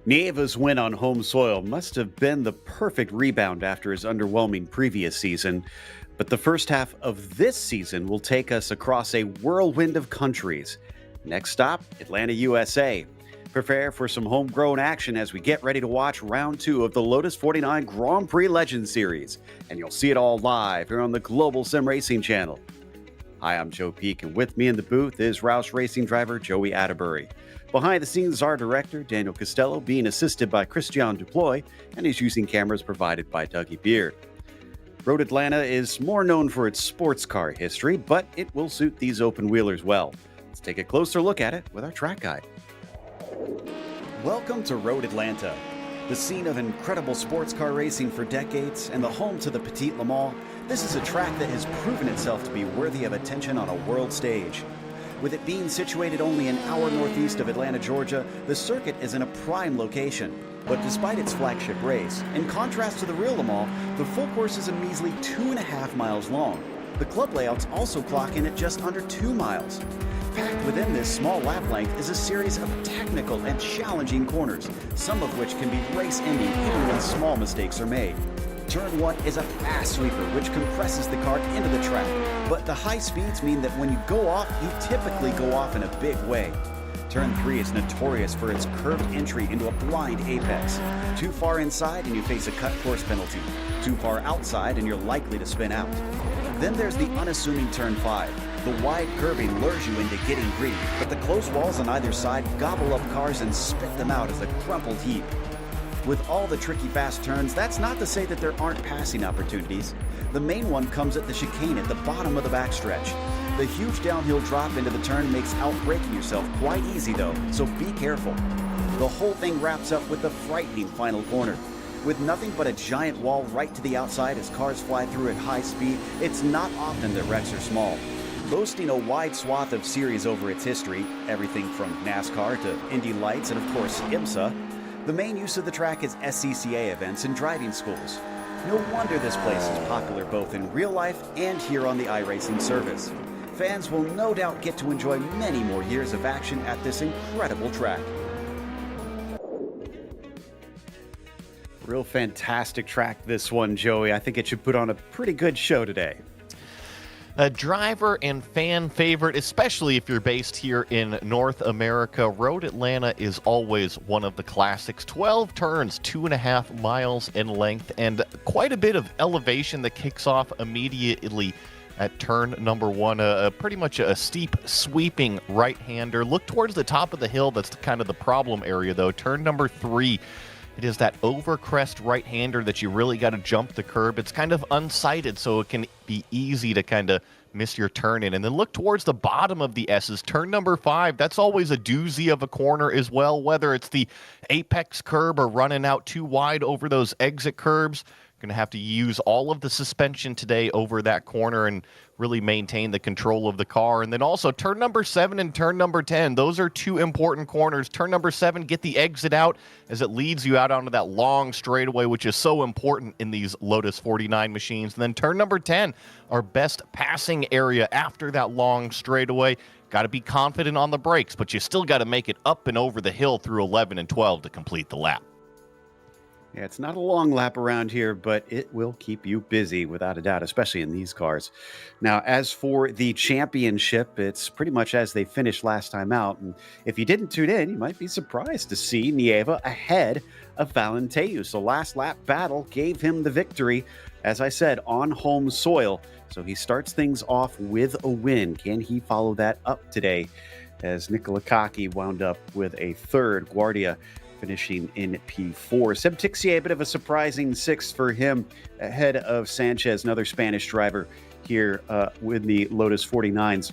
Nieva's win on home soil must have been the perfect rebound after his underwhelming previous season, but the first half of this season will take us across a whirlwind of countries. Next stop, Atlanta, USA. Prepare for some homegrown action as we get ready to watch round 2 of the Lotus 49 Grand Prix Legends Series, and you'll see it all live here on the Global Sim Racing channel. Hi, I'm Joe Peak, and with me in the booth is Roush Racing driver Joey Atterbury. Behind the scenes, our director, Daniel Costello, being assisted by Christian Duploy, and he's using cameras provided by Dougie Beard. Road Atlanta is more known for its sports car history, but it will suit these open-wheelers well. Let's take a closer look at it with our track guide. Welcome to Road Atlanta, the scene of incredible sports car racing for decades and the home to the Petit Le Mans. This is a track that has proven itself to be worthy of attention on a world stage. With it being situated only an hour northeast of Atlanta, Georgia, the circuit is in a prime location. But despite its flagship race, in contrast to the real Le Mans, the full course is a measly 2.5 miles long. The club layouts also clock in at just under 2 miles. Packed within this small lap length is a series of technical and challenging corners, some of which can be race-ending even when small mistakes are made. Turn 1 is a fast sweeper which compresses the car into the track, but the high speeds mean that when you go off, you typically go off in a big way. Turn 3 is notorious for its curved entry into a blind apex. Too far inside and you face a cut course penalty. Too far outside and you're likely to spin out. Then there's the unassuming Turn 5. The wide curving lures you into getting greedy, but the close walls on either side gobble up cars and spit them out as a crumpled heap. With all the tricky fast turns, that's not to say that there aren't passing opportunities. The main one comes at the chicane at the bottom of the backstretch. The huge downhill drop into the turn makes outbraking yourself quite easy though, so be careful. The whole thing wraps up with the frightening final corner. With nothing but a giant wall right to the outside as cars fly through at high speed, it's not often that wrecks are small. Boasting a wide swath of series over its history, everything from NASCAR to Indy Lights and of course IMSA, the main use of the track is SCCA events and driving schools. No wonder this place is popular both in real life and here on the iRacing service. Fans will no doubt get to enjoy many more years of action at this incredible track. Real fantastic track, this one, Joey. I think it should put on a pretty good show today. A driver and fan favorite, especially if you're based here in North America. Road Atlanta is always one of the classics. 12 turns, 2.5 miles in length, and quite a bit of elevation that kicks off immediately at turn number 1. Pretty much a steep, sweeping right-hander. Look towards the top of the hill. That's kind of the problem area, though. Turn number 3. It is that overcrest right-hander that you really got to jump the curb. It's kind of unsighted, so it can be easy to kind of miss your turn in. And then look towards the bottom of the S's. Turn number 5, that's always a doozy of a corner as well, whether it's the apex curb or running out too wide over those exit curbs. Going to have to use all of the suspension today over that corner and really maintain the control of the car. And then also turn number 7 and turn number 10. Those are two important corners. Turn number 7, get the exit out as it leads you out onto that long straightaway, which is so important in these Lotus 49 machines. And then turn number 10, our best passing area after that long straightaway. Got to be confident on the brakes, but you still got to make it up and over the hill through 11 and 12 to complete the lap. Yeah, it's not a long lap around here, but it will keep you busy without a doubt, especially in these cars. Now, as for the championship, it's pretty much as they finished last time out. And if you didn't tune in, you might be surprised to see Nieva ahead of Valenteu. So last lap battle gave him the victory, as I said, on home soil. So he starts things off with a win. Can he follow that up today? As Nicola Kaki wound up with a third, Guardia finishing in P4. Seb Tixier, a bit of a surprising 6th for him, ahead of Sanchez, another Spanish driver here with the Lotus 49s.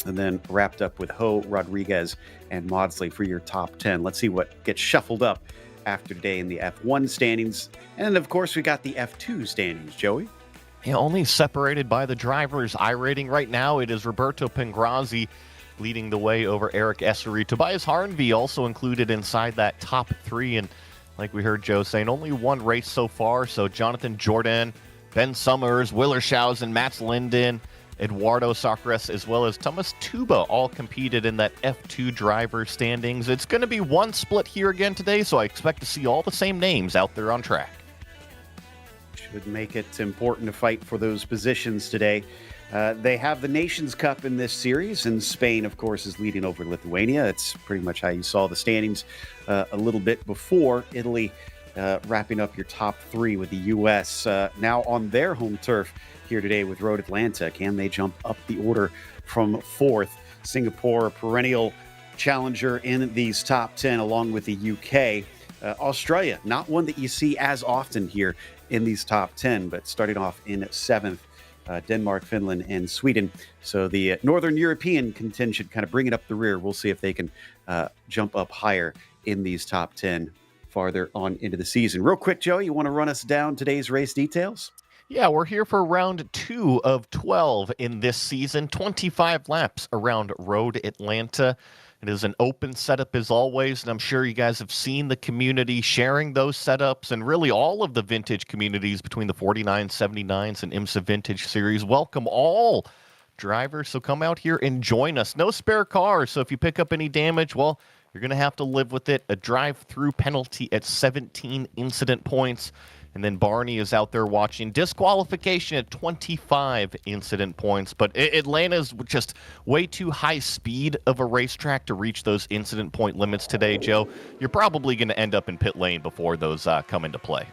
And then wrapped up with Ho, Rodriguez, and Maudsley for your top 10. Let's see what gets shuffled up after today in the F1 standings. And of course, we got the F2 standings, Joey. Yeah, only separated by the drivers' I rating right now. It is Roberto Pengrazzi leading the way over Eric Essery. Tobias Harnvey also included inside that top 3. And like we heard Joe saying, only one race so far. So Jonathan Jordan, Ben Summers, Willershausen, Mats Linden, Eduardo Sacres, as well as Thomas Tuba all competed in that F2 driver standings. It's going to be one split here again today, so I expect to see all the same names out there on track. Should make it important to fight for those positions today. They have the Nations Cup in this series, and Spain, of course, is leading over Lithuania. It's pretty much how you saw the standings a little bit before. Italy wrapping up your top 3 with the U.S. Now on their home turf here today with Road Atlanta. Can they jump up the order from 4th? Singapore, a perennial challenger in these top 10, along with the UK. Australia, not one that you see as often here in these top 10, but starting off in 7th. Denmark, Finland, and Sweden. So the Northern European contingent kind of bringing up the rear. We'll see if they can jump up higher in these top 10 farther on into the season. Real quick, Joe, you want to run us down today's race details? Yeah, we're here for round 2 of 12 in this season. 25 laps around Road Atlanta. It is an open setup as always, and I'm sure you guys have seen the community sharing those setups and really all of the vintage communities between the 49s, 79s, and IMSA Vintage Series. Welcome all drivers, so come out here and join us. No spare cars, so if you pick up any damage, well, you're going to have to live with it. A drive-through penalty at 17 incident points. And then Barney is out there watching. Disqualification at 25 incident points. But Atlanta's just way too high speed of a racetrack to reach those incident point limits today, Joe. You're probably going to end up in pit lane before those come into play.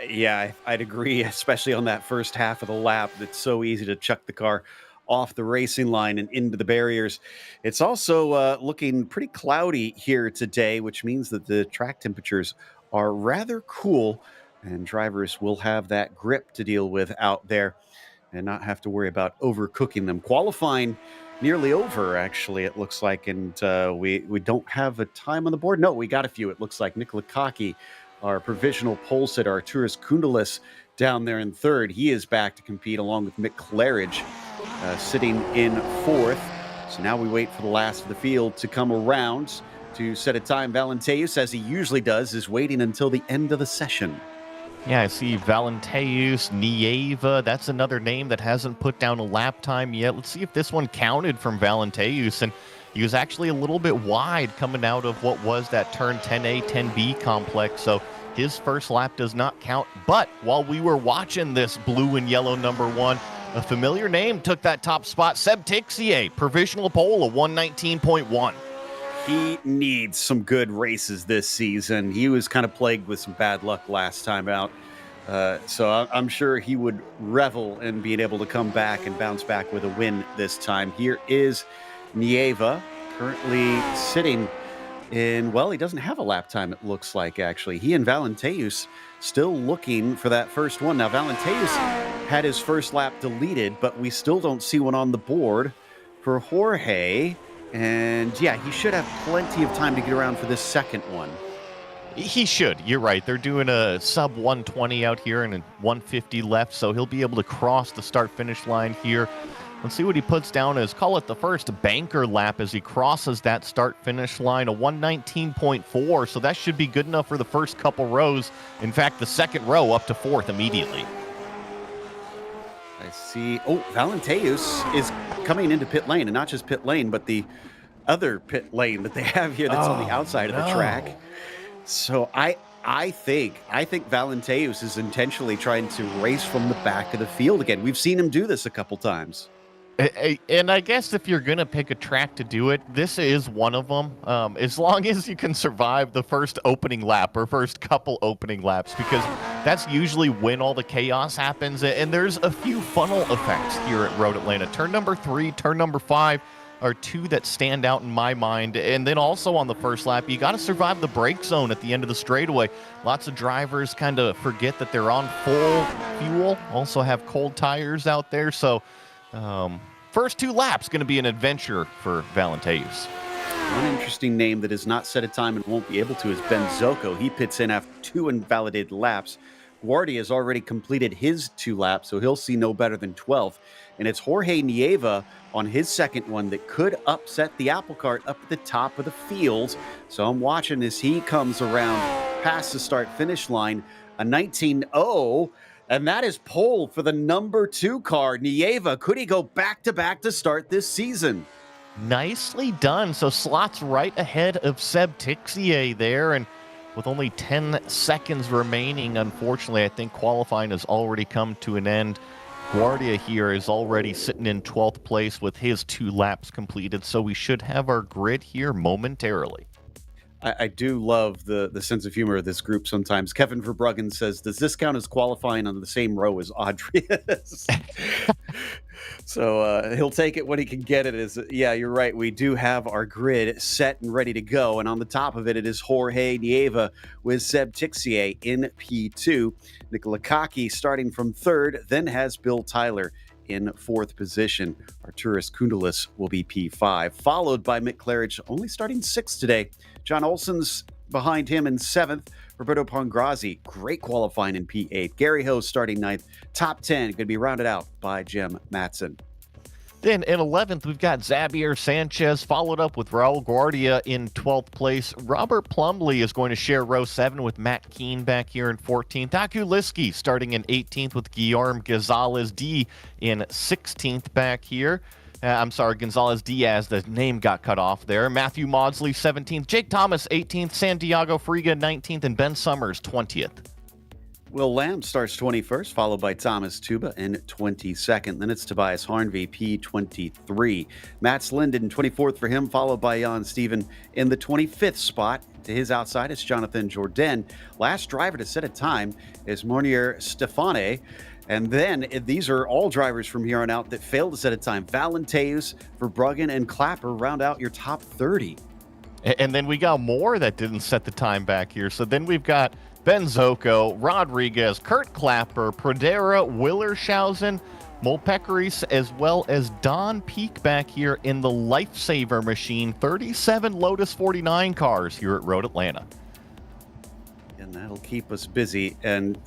Yeah, I'd agree, especially on that first half of the lap. It's so easy to chuck the car off the racing line and into the barriers. It's also looking pretty cloudy here today, which means that the track temperatures are rather cool. And drivers will have that grip to deal with out there and not have to worry about overcooking them. Qualifying nearly over, actually, it looks like. And we don't have a time on the board. No, we got a few. It looks like Nicola Kaki, our provisional pole sitter, Arturas Kundalis down there in 3rd. He is back to compete along with Mick Claridge sitting in 4th. So now we wait for the last of the field to come around to set a time. Valenteu, as he usually does, is waiting until the end of the session. Yeah, I see Valenteus, Nieva. That's another name that hasn't put down a lap time yet. Let's see if this one counted from Valenteus. And he was actually a little bit wide coming out of what was that turn 10A, 10B complex. So his first lap does not count. But while we were watching this blue and yellow number one, a familiar name took that top spot. Seb Tixier, provisional pole, a 119.1. He needs some good races this season. He was kind of plagued with some bad luck last time out. So I'm sure he would revel in being able to come back and bounce back with a win this time. Here is Nieva, currently sitting in, well, he doesn't have a lap time, it looks like, actually. He and Valenteus still looking for that first one. Now, Valenteus had his first lap deleted, but we still don't see one on the board for Jorge. And yeah, he should have plenty of time to get around for this second one. He should. You're right. They're doing a sub 120 out here and a 150 left, so he'll be able to cross the start-finish line here. Let's see what he puts down as, call it the first banker lap as he crosses that start-finish line, a 119.4, so that should be good enough for the first couple rows. In fact, the second row up to fourth immediately. I see. Oh, Valenteus is coming into pit lane, and not just pit lane, but the other pit lane that they have here that's on the outside of the track. So I think Valenteus is intentionally trying to race from the back of the field again. We've seen him do this a couple times. And I guess if you're going to pick a track to do it, this is one of them. As long as you can survive the first opening lap or first couple opening laps, because that's usually when all the chaos happens. And there's a few funnel effects here at Road Atlanta. Turn number 3, turn number 5 are two that stand out in my mind. And then also on the first lap, you got to survive the brake zone at the end of the straightaway. Lots of drivers kind of forget that they're on full fuel, also have cold tires out there. So first two laps going to be an adventure for Valenteus. One interesting name that has not set a time and won't be able to is Ben Zocco. He pits in after 2 invalidated laps. Guardia has already completed his 2 laps, so he'll see no better than 12th. And it's Jorge Nieva on his second one that could upset the apple cart up at the top of the field. So I'm watching as he comes around past the start-finish line, a 19.0. And that is pole for the number 2 car, Nieva. Could he go back-to-back to start this season? Nicely done. So slots right ahead of Seb Tixier there. And with only 10 seconds remaining, unfortunately, I think qualifying has already come to an end. Guardia here is already sitting in 12th place with his 2 laps completed. So we should have our grid here momentarily. I do love the sense of humor of this group sometimes. Kevin Verbruggen says, does this count as qualifying on the same row as Audrey is? So he'll take it when he can get it. Yeah, you're right. We do have our grid set and ready to go. And on the top of it, it is Jorge Nieva with Seb Tixier in P2. Nicola Kaki starting from 3rd, then has Bill Tyler in 4th position. Arturas Kundalis will be P5, followed by Mick Claridge, only starting 6th today. John Olson's behind him in 7th. Roberto Pongrazi, great qualifying in P8. Gary Ho starting 9th. Top 10 going to be rounded out by Jim Matson. Then in 11th, we've got Xavier Sanchez, followed up with Raul Guardia in 12th place. Robert Plumley is going to share row 7 with Matt Keane back here in 14th. Aku Liski starting in 18th with Guillermo Gonzalez D in 16th back here. Gonzalez Diaz, the name got cut off there. Matthew Maudsley, 17th. Jake Thomas, 18th. Santiago Friga, 19th. And Ben Summers, 20th. Will Lamb starts 21st, followed by Thomas Tuba in 22nd. Then it's Tobias Harnvey, P23. Mats Linden, 24th for him, followed by Jan Steven in the 25th spot. To his outside, it's Jonathan Jourdain. Last driver to set a time is Monier Stefane. And then these are all drivers from here on out that failed to set a time. Valenteus, Verbruggen, and Clapper round out your top 30. And then we got more that didn't set the time back here. So then we've got Ben Zocco, Rodriguez, Kurt Clapper, Pradera, Willershausen, Molpeckeris, as well as Don Peak back here in the Lifesaver machine. 37 Lotus 49 cars here at Road Atlanta. And that'll keep us busy. And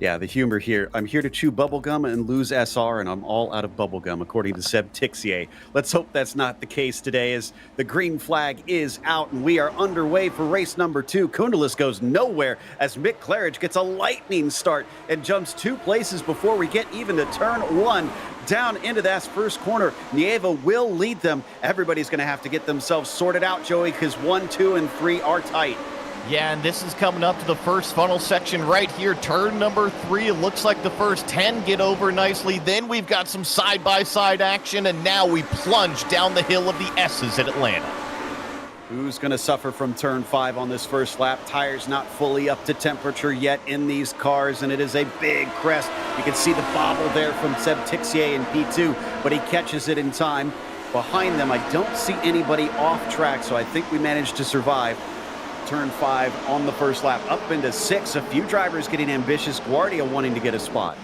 Yeah, the humor here. I'm here to chew bubblegum and lose SR, and I'm all out of bubblegum, according to Seb Tixier. Let's hope that's not the case today, as the green flag is out, and we are underway for race number 2. Koundalis goes nowhere as Mick Claridge gets a lightning start and jumps 2 places before we get even to turn 1. Down into that first corner, Nieva will lead them. Everybody's going to have to get themselves sorted out, Joey, because 1, 2, and 3 are tight. Yeah, and this is coming up to the first funnel section right here. Turn number 3. It looks like the first 10 get over nicely. Then we've got some side-by-side action, and now we plunge down the hill of the S's at Atlanta. Who's going to suffer from turn 5 on this first lap? Tires not fully up to temperature yet in these cars, and it is a big crest. You can see the bobble there from Seb Tixier in P2, but he catches it in time. Behind them, I don't see anybody off track, so I think we managed to survive. Turn 5 on the first lap, up into 6. A few drivers getting ambitious. Guardia wanting to get a spot.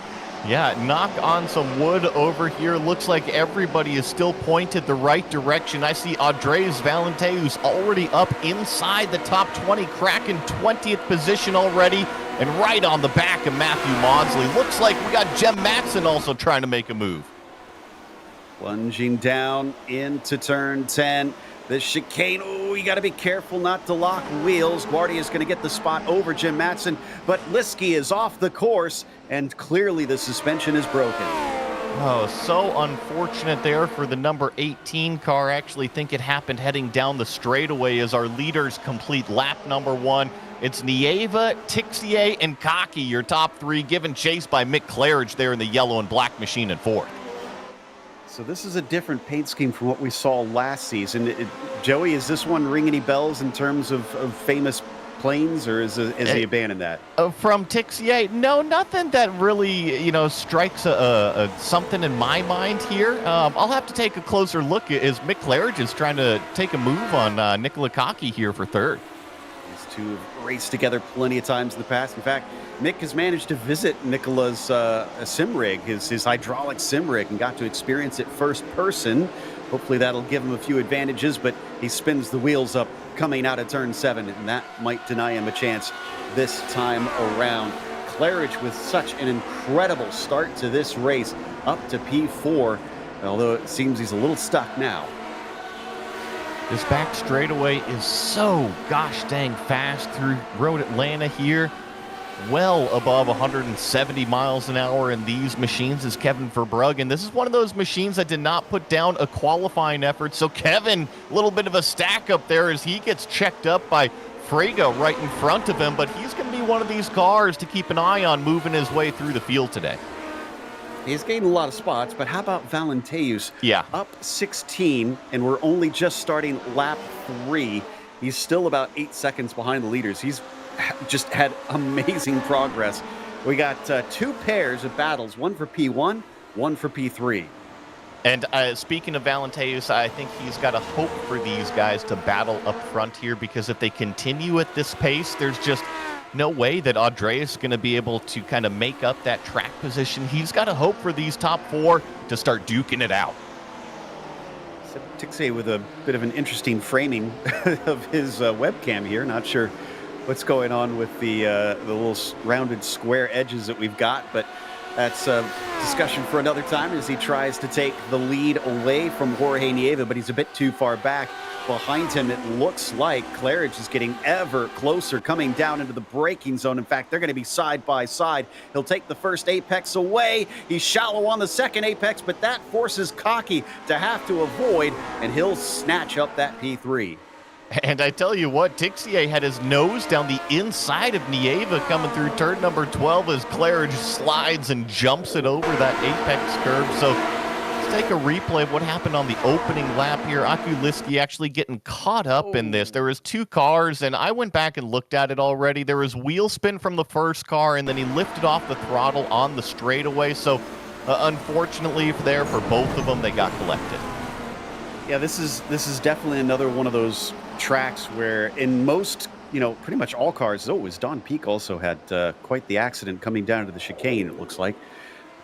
Yeah, knock on some wood over here. Looks like everybody is still pointed the right direction. I see Andres Valente, who's already up inside the top 20, cracking 20th position already, and right on the back of Matthew Maudsley. Looks like we got Jem Matson also trying to make a move. Plunging down into turn 10. The chicane, oh, you got to be careful not to lock wheels. Guardia is going to get the spot over Jem Matson, but Liskey is off the course, and clearly the suspension is broken. Oh, so unfortunate there for the number 18 car. I actually think it happened heading down the straightaway as our leaders complete lap number 1. It's Nieva, Tixier, and Kaki, your top 3, given chase by Mick Claridge there in the yellow and black machine in 4th. So this is a different paint scheme from what we saw last season. Joey, is this one ring any bells in terms of famous planes, or is he abandoned that? From Tixier, no, nothing that really, strikes something in my mind here. I'll have to take a closer look as Mick Claridge is trying to take a move on Nicola Kaki here for 3rd. These two have raced together plenty of times in the past. In fact, Mick has managed to visit Nicola's sim rig, his hydraulic sim rig, and got to experience it first person. Hopefully that'll give him a few advantages, but he spins the wheels up coming out of turn 7, and that might deny him a chance this time around. Claridge with such an incredible start to this race, up to P4, although it seems he's a little stuck now. This back straightaway is so gosh dang fast through Road Atlanta here. Well above 170 miles an hour in these machines is Kevin Verbrugge, and this is one of those machines that did not put down a qualifying effort. So Kevin, a little bit of a stack up there as he gets checked up by Frega right in front of him, but he's going to be one of these cars to keep an eye on moving his way through the field today. He's gained a lot of spots, but how about Valenteus? Yeah. Up 16, and we're only just starting lap 3. He's still about 8 seconds behind the leaders. He's just had amazing progress. We got 2 pairs of battles, one for P1, one for P3. And speaking of Valenteus, I think he's got a hope for these guys to battle up front here, because if they continue at this pace, there's just no way that Andreas is going to be able to kind of make up that track position. He's got a hope for these top 4 to start duking it out. Tixier with a bit of an interesting framing of his webcam here. Not sure what's going on with the little rounded square edges that we've got, but that's a discussion for another time as he tries to take the lead away from Jorge Nieva, but he's a bit too far back. Behind him, it looks like Claridge is getting ever closer, coming down into the braking zone. In fact, they're going to be side by side. He'll take the first apex away. He's shallow on the second apex, but that forces Kaki to have to avoid, and he'll snatch up that P3. And I tell you what, Tixier had his nose down the inside of Nieva coming through turn number 12 as Claridge slides and jumps it over that apex curve. So let's take a replay of what happened on the opening lap here. Okuliski actually getting caught up in this. There was 2 cars, and I went back and looked at it already. There was wheel spin from the first car, and then he lifted off the throttle on the straightaway. So unfortunately there for both of them, they got collected. Yeah, this is definitely another one of those tracks where in most, pretty much all cars, as Don Peak also had quite the accident coming down to the chicane, it looks like,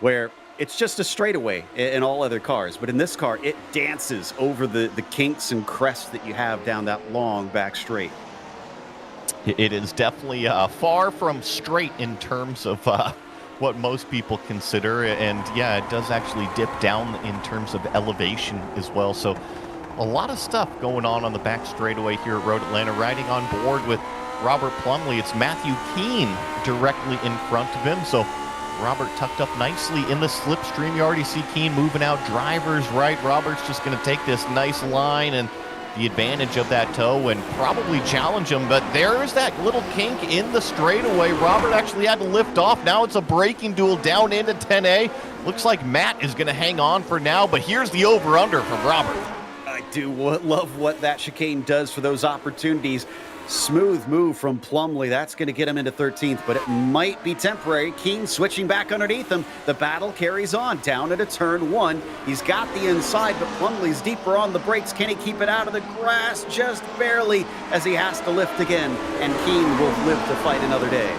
where it's just a straightaway in all other cars. But in this car, it dances over the kinks and crests that you have down that long back straight. It is definitely far from straight in terms of what most people consider. And yeah, it does actually dip down in terms of elevation as well. So a lot of stuff going on the back straightaway here at Road Atlanta. Riding on board with Robert Plumley, it's Matthew Keene directly in front of him. So Robert tucked up nicely in the slipstream. You already see Keene moving out driver's right. Robert's just going to take this nice line and the advantage of that toe and probably challenge him. But there's that little kink in the straightaway. Robert actually had to lift off. Now it's a braking duel down into 10A. Looks like Matt is going to hang on for now, but here's the over-under from Robert. I do love what that chicane does for those opportunities. Smooth move from Plumley. That's going to get him into 13th, but it might be temporary. Keene switching back underneath him. The battle carries on down into turn 1. He's got the inside, but Plumley's deeper on the brakes. Can he keep it out of the grass? Just barely, as he has to lift again, and Keene will live to fight another day.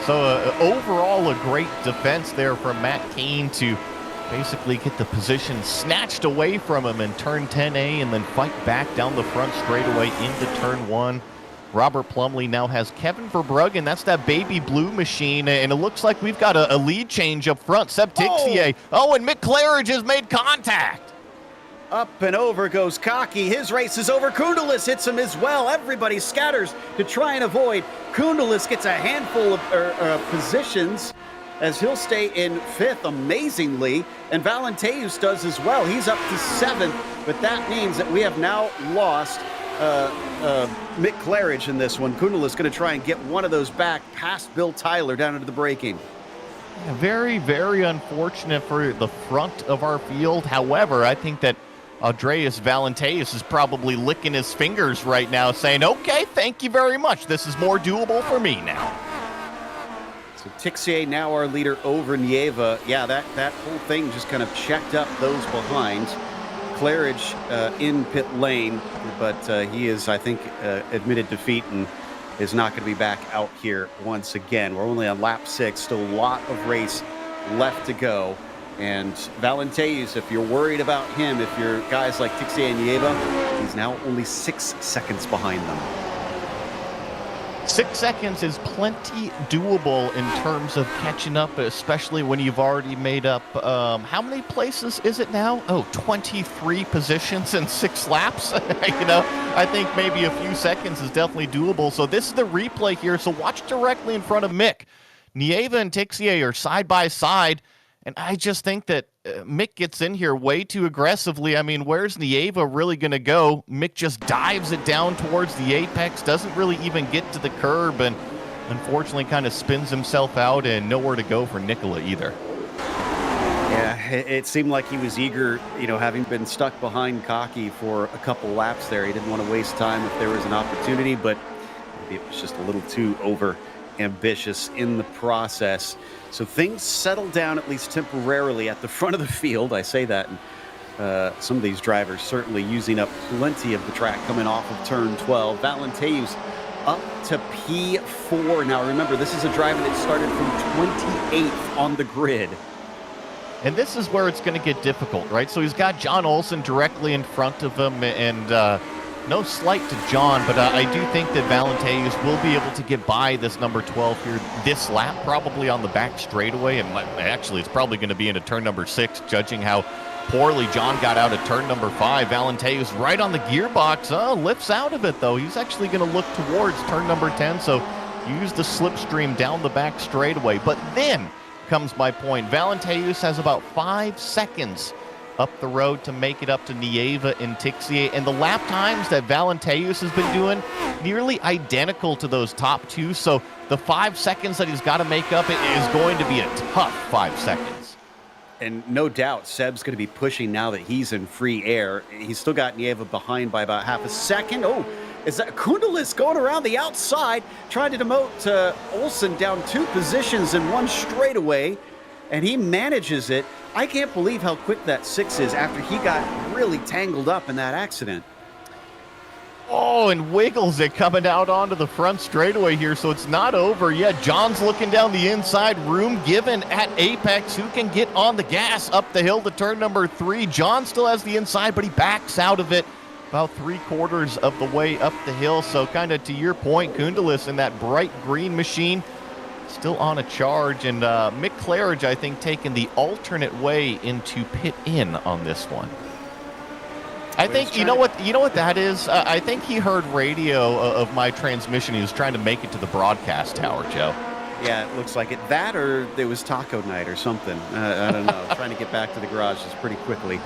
So overall, a great defense there from Matt Keene to basically get the position snatched away from him in turn 10A and then fight back down the front straightaway into turn 1. Robert Plumley now has Kevin Verbruggen. That's that baby blue machine, and it looks like we've got a lead change up front. Seb Tixier. Oh, and Mick Claridge has made contact. Up and over goes Cocky. His race is over. Koundelis hits him as well. Everybody scatters to try and avoid. Koundelis gets a handful of positions as he'll stay in 5th, amazingly, and Valenteus does as well. He's up to 7th, but that means that we have now lost Mick Claridge in this one. Koundelis going to try and get one of those back past Bill Tyler down into the braking. Yeah, very, very unfortunate for the front of our field. However, I think that Andreas Valenteus is probably licking his fingers right now saying, okay, thank you very much. This is more doable for me now. So Tixier now our leader over Nieva. Yeah, that whole thing just kind of checked up those behind. Claridge in pit lane, but he is, I think, admitted defeat and is not going to be back out here once again. We're only on lap 6, still a lot of race left to go. And Valenteus, if you're worried about him, if you're guys like Tixier and Nieva, he's now only 6 seconds behind them. 6 seconds is plenty doable in terms of catching up, especially when you've already made up, how many places is it now? Oh, 23 positions in 6 laps. I think maybe a few seconds is definitely doable. So this is the replay here. So watch directly in front of Mick. Nieva and Tixier are side by side. And I just think that Mick gets in here way too aggressively. I mean, where's Nieva really going to go? Mick just dives it down towards the apex, doesn't really even get to the curb, and unfortunately kind of spins himself out and nowhere to go for Nicola either. Yeah, it seemed like he was eager, having been stuck behind Cocky for a couple laps there. He didn't want to waste time if there was an opportunity, but maybe it was just a little too over ambitious in the process. So things settle down, at least temporarily, at the front of the field. I say that, and some of these drivers certainly using up plenty of the track coming off of turn 12. Valenteus up to P4. Now remember, this is a driver that started from 28th on the grid. And this is where it's going to get difficult, right? So he's got John Olsen directly in front of him, and no slight to John, but I do think that Valenteus will be able to get by this number 12 here this lap, probably on the back straightaway. And actually, it's probably going to be into turn number 6, judging how poorly John got out of turn number 5. Valenteus right on the gearbox. Lifts out of it, though. He's actually going to look towards turn number 10, so use the slipstream down the back straightaway. But then comes my point. Valenteus has about 5 seconds up the road to make it up to Nieva and Tixier, and the lap times that Valenteus has been doing nearly identical to those top 2, so the 5 seconds that he's got to make up is going to be a tough 5 seconds. And no doubt Seb's going to be pushing now that he's in free air. He's still got Nieva behind by about half a second. Oh, is that Koundelis going around the outside, trying to demote Olsen down 2 positions in 1 straightaway, and he manages it. I can't believe how quick that 6 is after he got really tangled up in that accident. Oh, and wiggles it coming out onto the front straightaway here, so it's not over yet. John's looking down the inside, room given at apex. Who can get on the gas up the hill to turn number 3? John still has the inside, but he backs out of it about 3/4 of the way up the hill. So kind of to your point, Koundelis in that bright green machine still on a charge, and Mick Claridge, I think, taking the alternate way into pit in on this one. I think, you know what that is? I think he heard radio of my transmission. He was trying to make it to the broadcast tower, Joe. Yeah, it looks like it. That or it was taco night or something. I don't know. Trying to get back to the garages pretty quickly.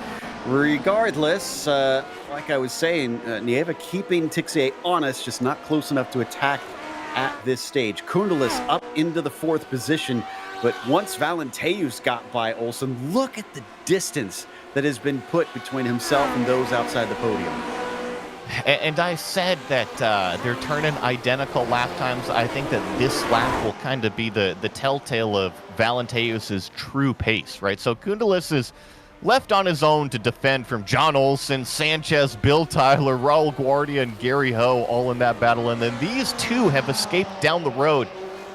Regardless, like I was saying, Nieva keeping Tixier honest, just not close enough to attack at this stage. Koundalis up into the 4th position, but once Valenteus got by Olsen, look at the distance that has been put between himself and those outside the podium. And I said that they're turning identical lap times. I think that this lap will kind of be the telltale of Valenteus' true pace, right? So Koundalis is left on his own to defend from John Olsen, Sanchez, Bill Tyler, Raul Guardia, and Gary Ho all in that battle. And then these two have escaped down the road.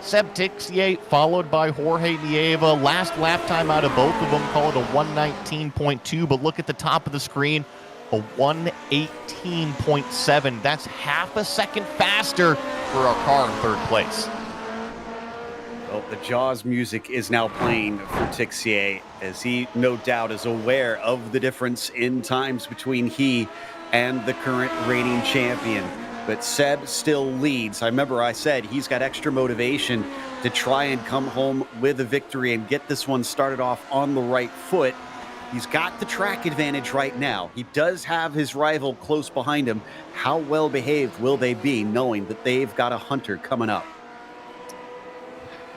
Seb Tixier followed by Jorge Nieva. Last lap time out of both of them, call it a 119.2, but look at the top of the screen, a 118.7. That's half a second faster for our car in 3rd place. Well, the Jaws music is now playing for Tixier, as he no doubt is aware of the difference in times between he and the current reigning champion. But Seb still leads. I remember I said he's got extra motivation to try and come home with a victory and get this one started off on the right foot. He's got the track advantage right now. He does have his rival close behind him. How well behaved will they be knowing that they've got a hunter coming up?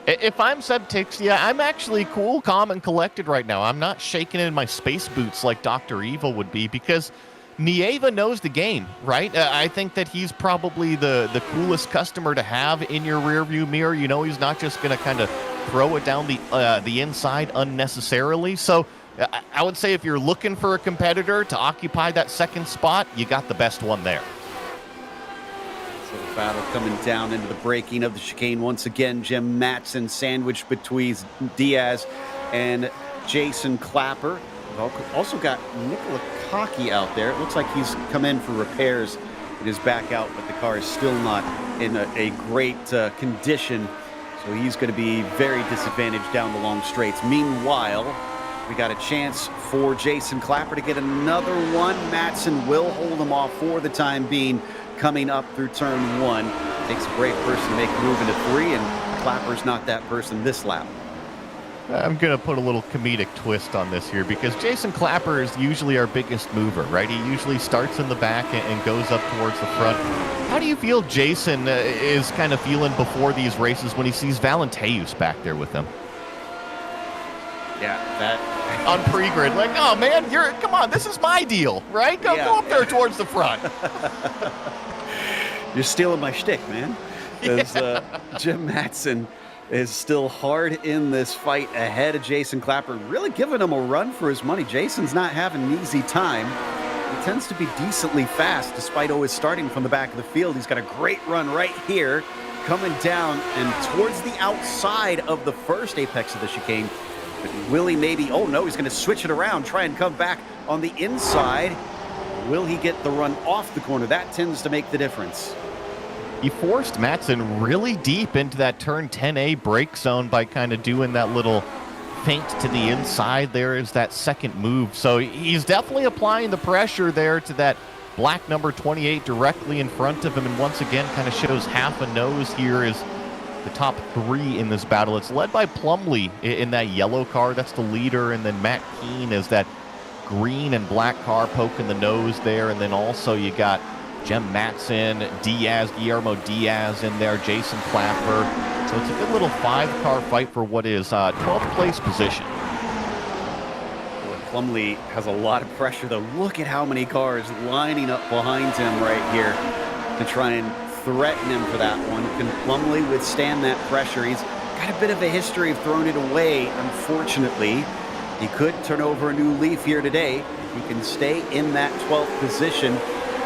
If I'm Seb Tixier, I'm actually cool, calm, and collected right now. I'm not shaking in my space boots like Dr. Evil would be, because Nieva knows the game, right? I think that he's probably the coolest customer to have in your rearview mirror. You know, he's not just going to kind of throw it down the inside unnecessarily. So I would say if you're looking for a competitor to occupy that 2nd spot, you got the best one there. So the battle coming down into the braking of the chicane once again. Jim Matson sandwiched between Diaz and Jason Clapper. We've also got Nicola Cocky out there. It looks like he's come in for repairs. It is back out, but the car is still not in a great condition. So he's going to be very disadvantaged down the long straights. Meanwhile, we got a chance for Jason Clapper to get another one. Matson will hold him off for the time being coming up through turn 1. Takes a brave person to make a move into 3, and Clapper's not that person this lap. I'm going to put a little comedic twist on this here, because Jason Clapper is usually our biggest mover, right? He usually starts in the back and goes up towards the front. How do you feel Jason is kind of feeling before these races when he sees Valenteus back there with him? Yeah, that... on pre-grid, like, oh man, come on, this is my deal, right? Go up there towards the front. You're stealing my shtick, man. Because Jim Matson is still hard in this fight ahead of Jason Clapper, really giving him a run for his money. Jason's not having an easy time. He tends to be decently fast, despite always starting from the back of the field. He's got a great run right here, coming down and towards the outside of the first apex of the chicane. But will he maybe, oh no, he's going to switch it around, try and come back on the inside. Will he get the run off the corner? That tends to make the difference. He forced Matson really deep into that turn 10A brake zone by kind of doing that little feint to the inside. There is that second move. So he's definitely applying the pressure there to that black number 28 directly in front of him. And once again, kind of shows half a nose here is the top 3 in this battle. It's led by Plumlee in that yellow car. That's the leader. And then Matt Keane is that green and black car poking the nose there. And then also you got Jem Matson, Diaz, Guillermo Diaz in there, Jason Clapper. So it's a good little 5-car fight for what is 12th place position. Plumlee has a lot of pressure, though. Look at how many cars lining up behind him right here to try and threaten him for that one. Can Plumlee withstand that pressure? He's got a bit of a history of throwing it away, unfortunately. He could turn over a new leaf here today. He can stay in that 12th position.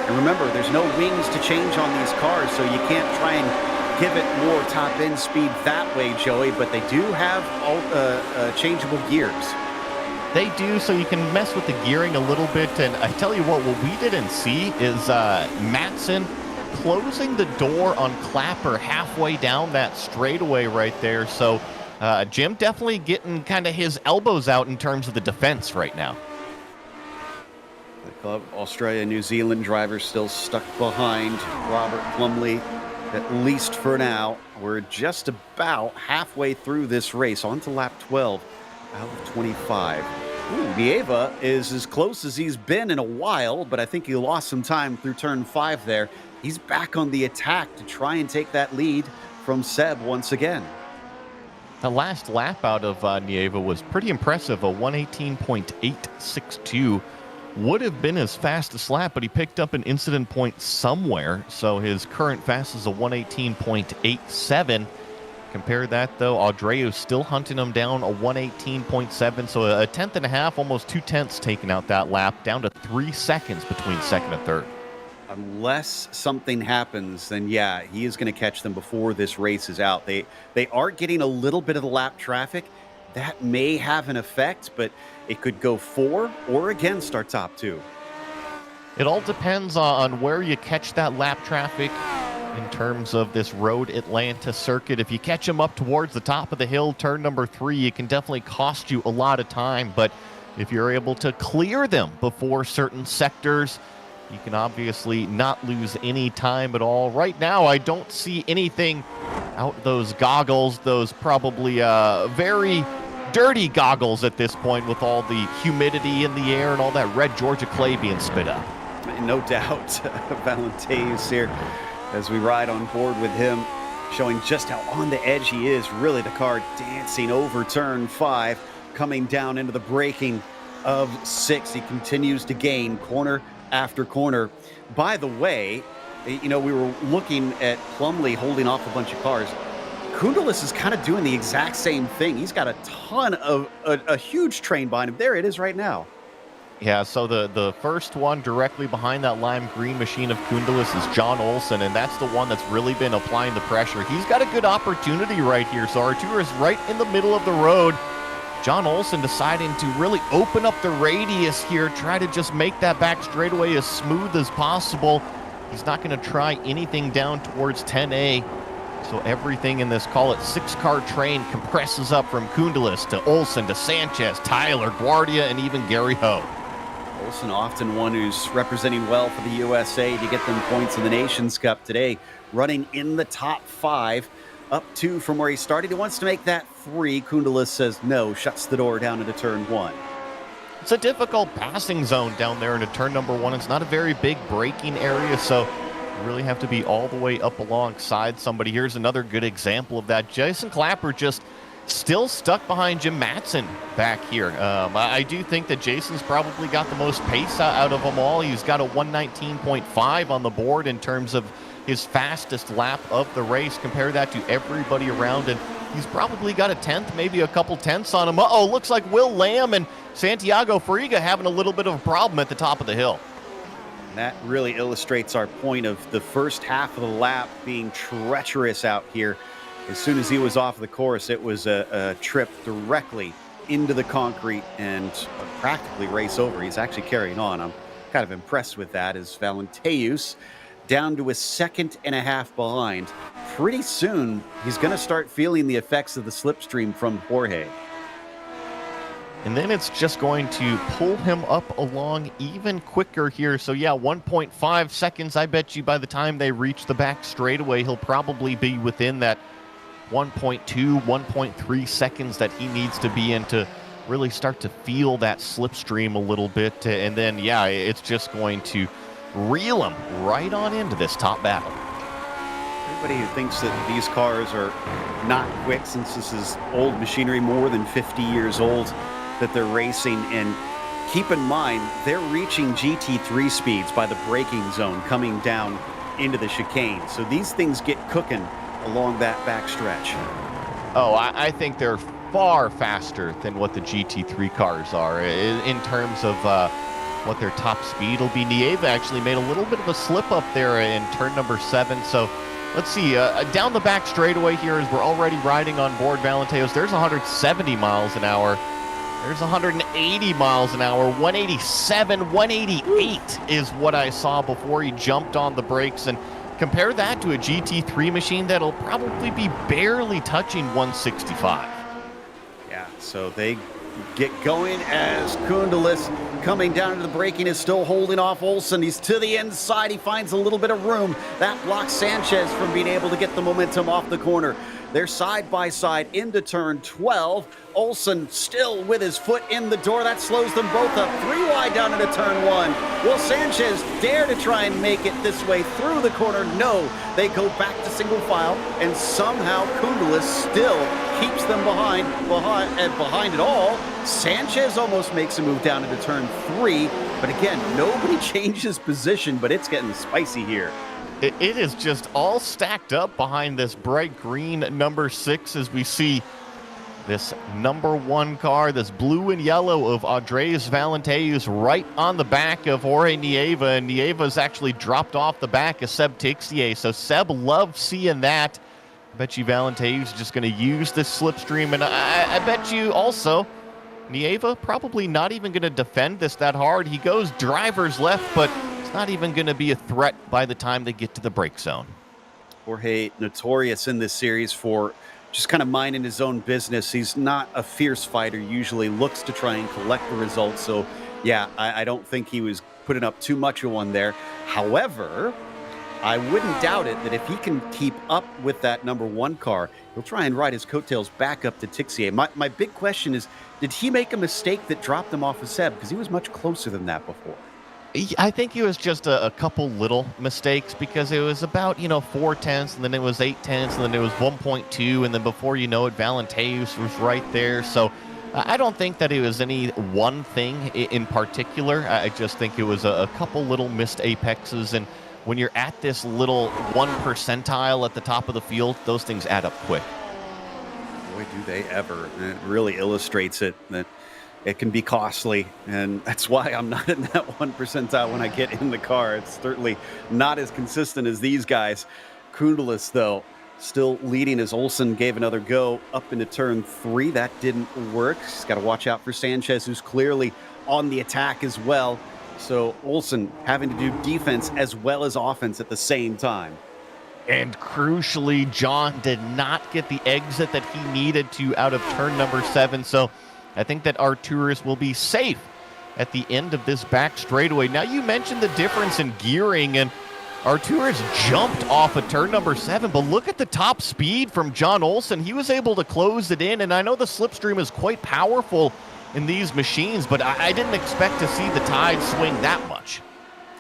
And remember, there's no wings to change on these cars, so you can't try and give it more top-end speed that way, Joey, but they do have changeable gears. They do, so you can mess with the gearing a little bit. And I tell you what we didn't see is Matson closing the door on Clapper halfway down that straightaway right there. So Jim definitely getting kind of his elbows out in terms of the defense right now. The Club Australia New Zealand driver still stuck behind Robert Plumley, at least for now. We're just about halfway through this race, on to lap 12 out of 25. Nieva is as close as he's been in a while, but I think he lost some time through turn 5 there. He's back on the attack to try and take that lead from Seb once again. The last lap out of Nieva was pretty impressive, a 118.862. Would have been his fastest lap, but he picked up an incident point somewhere, so his current fast is a 118.87. Compare that, though, Audreu's still hunting him down, a 118.7, so a tenth and a half, almost 2/10 taking out that lap, down to 3 seconds between second and third. Unless something happens, then yeah, he is going to catch them before this race is out. They are getting a little bit of the lap traffic. That may have an effect, but it could go for or against our top two. It all depends on where you catch that lap traffic in terms of this Road Atlanta circuit. If you catch them up towards the top of the hill, turn number 3, it can definitely cost you a lot of time. But if you're able to clear them before certain sectors, you can obviously not lose any time at all. Right now, I don't see anything out those goggles, those probably very dirty goggles at this point with all the humidity in the air and all that red Georgia clay being spit up. No doubt. Valenteus here as we ride on board with him, showing just how on the edge he is. Really, the car dancing over turn 5, coming down into the braking of 6. He continues to gain corner after corner. By the way, you know, we were looking at Plumley holding off a bunch of cars. Koundalis is kind of doing the exact same thing. He's got a ton of a huge train behind him. There it is right now. Yeah, so the first one directly behind that lime green machine of Koundalis is John Olsen, and that's the one that's really been applying the pressure. He's got a good opportunity right here. So Artur is right in the middle of the road. John Olsen deciding to really open up the radius here, try to just make that back straightaway as smooth as possible. He's not going to try anything down towards 10A. So everything in this, call it 6-car train, compresses up from Koundalis to Olsen to Sanchez, Tyler, Guardia, and even Gary Ho. Olsen often one who's representing well for the USA to get them points in the Nations Cup today, running in the top 5. Up 2 from where he started. He wants to make that 3. Koundalis says no, shuts the door down into turn 1. It's a difficult passing zone down there into turn number 1. It's not a very big braking area, so you really have to be all the way up alongside somebody. Here's another good example of that. Jason Clapper just still stuck behind Jim Matson back here. I do think that Jason's probably got the most pace out of them all. He's got a 119.5 on the board in terms of his fastest lap of the race. Compare that to everybody around, and he's probably got a 10th, maybe a couple tenths on him. Uh-oh, looks like Will Lamb and Santiago Friga having a little bit of a problem at the top of the hill. And that really illustrates our point of the first half of the lap being treacherous out here. As soon as he was off the course, it was a trip directly into the concrete and practically race over. He's actually carrying on. I'm kind of impressed with that, as Valenteus down to a 2.5 seconds behind. Pretty soon, he's going to start feeling the effects of the slipstream from Jorge. And then it's just going to pull him up along even quicker here. So yeah, 1.5 seconds. I bet you by the time they reach the back straightaway, he'll probably be within that 1.2, 1.3 seconds that he needs to be in to really start to feel that slipstream a little bit. And then, yeah, it's just going to reel him right on into this top battle. Everybody who thinks that these cars are not quick, since this is old machinery, more than 50 years old, that they're racing, and keep in mind, they're reaching GT3 speeds by the braking zone coming down into the chicane. So these things get cooking along that back stretch. Oh, I think they're far faster than what the GT3 cars are in terms of what their top speed will be. Nieva actually made a little bit of a slip up there in turn number 7. So let's see, down the back straightaway here, as we're already riding on board Valenteos, there's 170 miles an hour. There's 180 miles an hour, 187, 188 is what I saw before he jumped on the brakes. And Compare that to a GT3 machine that'll probably be barely touching 165. Yeah, so they get going as Koondelis coming down into the braking is still holding off Olsen. He's to the inside. He finds a little bit of room. That blocks Sanchez from being able to get the momentum off the corner. They're side by side into turn 12. Olsen still with his foot in the door. That slows them both up. 3 wide down into turn 1. Will Sanchez dare to try and make it this way through the corner? No. They go back to single file, and somehow Koondelis still keeps them behind it all. Sanchez almost makes a move down into turn 3, but again, nobody changes position, but it's getting spicy here. It is just all stacked up behind this bright green number 6 as we see this number 1 car, this blue and yellow of Andreas Valenteus right on the back of Jorge Nieva, and Nieva's actually dropped off the back of Seb Tixier, so Seb loves seeing that. I bet you Valenteus is just going to use this slipstream, and I bet you also Nieva probably not even going to defend this that hard. He goes driver's left, but not even going to be a threat by the time they get to the brake zone. Jorge, notorious in this series for just kind of minding his own business. He's not a fierce fighter, usually looks to try and collect the results. So, yeah, I don't think he was putting up too much of one there. However, I wouldn't doubt it that if he can keep up with that number 1 car, he'll try and ride his coattails back up to Tixier. My big question is, did he make a mistake that dropped him off of Seb? Because he was much closer than that before. I think it was just a couple little mistakes because it was about, 4 tenths, and then it was 8 tenths, and then it was 1.2, and then before you know it, Valenteus was right there. So I don't think that it was any one thing in particular. I just think it was a couple little missed apexes, and when you're at this little 1 percentile at the top of the field, those things add up quick. Boy, do they ever. And it really illustrates it that it can be costly, and that's why I'm not in that 1 percentile when I get in the car. It's certainly not as consistent as these guys. Koondelis, though, still leading as Olsen gave another go up into turn 3. That didn't work. He's got to watch out for Sanchez, who's clearly on the attack as well. So Olsen having to do defense as well as offense at the same time. And crucially, John did not get the exit that he needed to out of turn number 7. So I think that Arturis will be safe at the end of this back straightaway. Now, you mentioned the difference in gearing, and Arturis jumped off of turn number 7, but look at the top speed from John Olsen. He was able to close it in, and I know the slipstream is quite powerful in these machines, but I didn't expect to see the tide swing that much.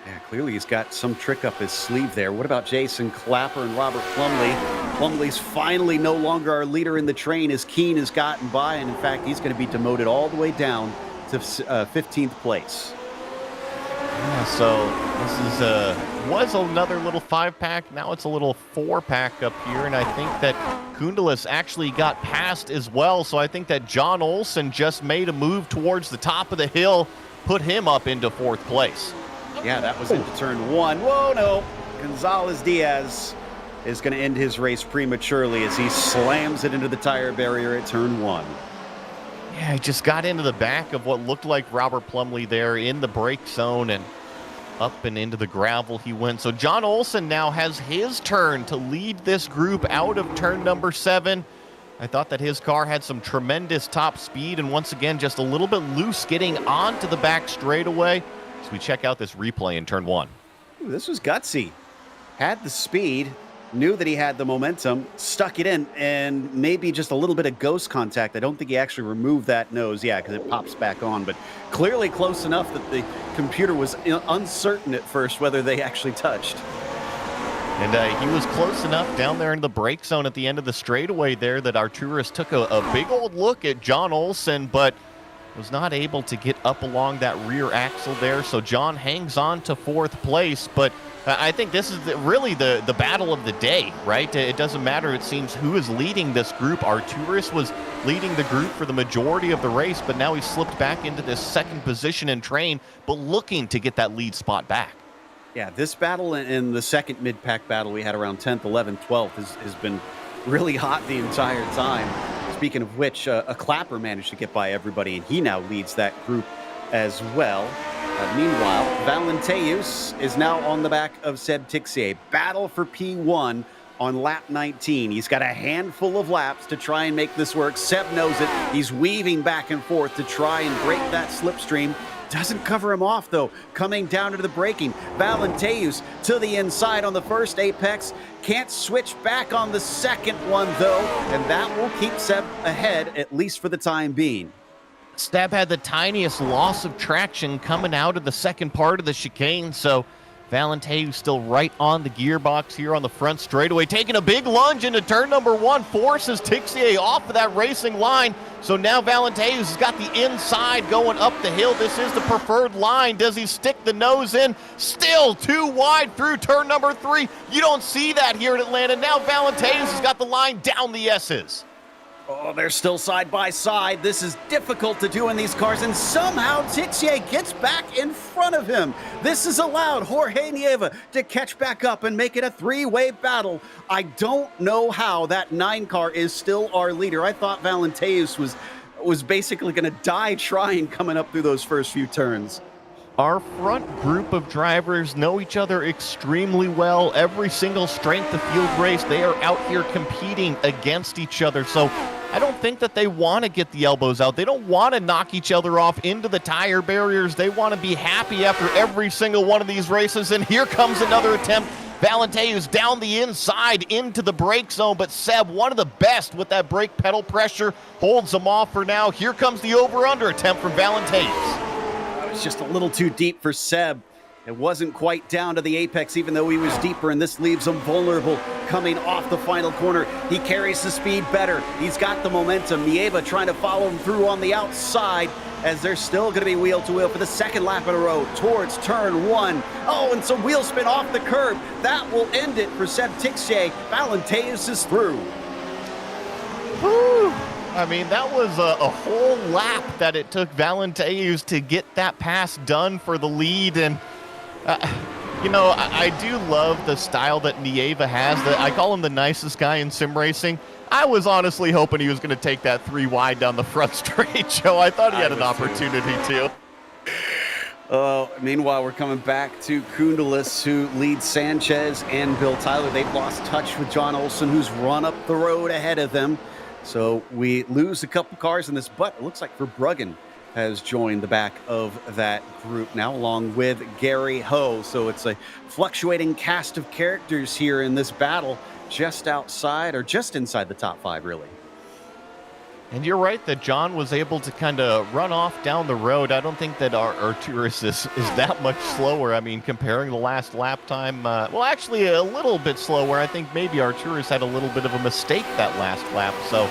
Yeah, clearly he's got some trick up his sleeve there. What about Jason Clapper and Robert Plumley? Plumley's finally no longer our leader in the train as Keane has gotten by, and in fact, he's going to be demoted all the way down to 15th place. Yeah, so this was another little 5-pack. Now it's a little 4-pack up here, and I think that Koondelis actually got past as well. So I think that John Olsen just made a move towards the top of the hill, put him up into 4th place. Yeah, that was into turn 1. Whoa, no. Gonzalez Diaz is going to end his race prematurely as he slams it into the tire barrier at turn 1. Yeah, he just got into the back of what looked like Robert Plumley there in the brake zone, and up and into the gravel he went. So John Olsen now has his turn to lead this group out of turn number 7. I thought that his car had some tremendous top speed, and once again, just a little bit loose getting onto the back straightaway. So we check out this replay in turn 1. Ooh, this was gutsy. Had the speed, knew that he had the momentum, stuck it in, and maybe just a little bit of ghost contact. I don't think he actually removed that nose, because it pops back on, but clearly close enough that the computer was uncertain at first whether they actually touched. And he was close enough down there in the brake zone at the end of the straightaway there that Arturis took a big old look at John Olsen, but was not able to get up along that rear axle there. So John hangs on to 4th place, but I think this is really the battle of the day, right? It doesn't matter, it seems, who is leading this group. Arturis was leading the group for the majority of the race, but now he slipped back into this 2nd position in train, but looking to get that lead spot back. Yeah, this battle and the second mid-pack battle we had around 10th, 11th, 12th has been really hot the entire time. Speaking of which, a Clapper managed to get by everybody, and he now leads that group as well. Meanwhile, Valenteus is now on the back of Seb Tixier. Battle for P1 on lap 19. He's got a handful of laps to try and make this work. Seb knows it. He's weaving back and forth to try and break that slipstream. Doesn't cover him off, though. Coming down into the braking. Valenteus to the inside on the first apex. Can't switch back on the second one, though. And that will keep Seb ahead, at least for the time being. Seb had the tiniest loss of traction coming out of the second part of the chicane, so Valenteus still right on the gearbox here on the front straightaway, taking a big lunge into turn number 1, forces Tixier off of that racing line. So now Valenteus has got the inside going up the hill. This is the preferred line. Does he stick the nose in? Still too wide through turn number 3. You don't see that here in Atlanta. Now Valenteus has got the line down the S's. Oh, they're still side by side. This is difficult to do in these cars, and somehow Tixier gets back in front of him. This has allowed Jorge Nieva to catch back up and make it a three-way battle. I don't know how that 9 car is still our leader. I thought Valenteus was basically going to die trying coming up through those first few turns. Our front group of drivers know each other extremely well. Every single strength of field race, they are out here competing against each other. So I don't think that they want to get the elbows out. They don't want to knock each other off into the tire barriers. They want to be happy after every single one of these races. And here comes another attempt. Valenteus down the inside into the brake zone, but Seb, one of the best with that brake pedal pressure, holds him off for now. Here comes the over-under attempt from Valenteus. It's just a little too deep for Seb. It wasn't quite down to the apex, even though he was deeper, and this leaves him vulnerable coming off the final corner. He carries the speed better. He's got the momentum. Nieva trying to follow him through on the outside, as they're still going to be wheel to wheel for the second lap in a row towards turn 1. Oh, and some wheel spin off the curb. That will end it for Seb Tixier. Valenteus is through. Woo! I mean, that was a whole lap that it took Valenteus to get that pass done for the lead. And, you know, I do love the style that Nieva has. I call him the nicest guy in sim racing. I was honestly hoping he was going to take that 3 wide down the front straight, Joe. I thought he had an opportunity to. Meanwhile, we're coming back to Koundalis, who leads Sanchez and Bill Tyler. They've lost touch with John Olsen, who's run up the road ahead of them. So we lose a couple cars in this, but it looks like Verbruggen has joined the back of that group now, along with Gary Ho. So it's a fluctuating cast of characters here in this battle, just outside or just inside the top 5, really. And you're right that John was able to kind of run off down the road. I don't think that our Arturus is that much slower. I mean, comparing the last lap time, well, actually a little bit slower. I think maybe Arturus had a little bit of a mistake that last lap. So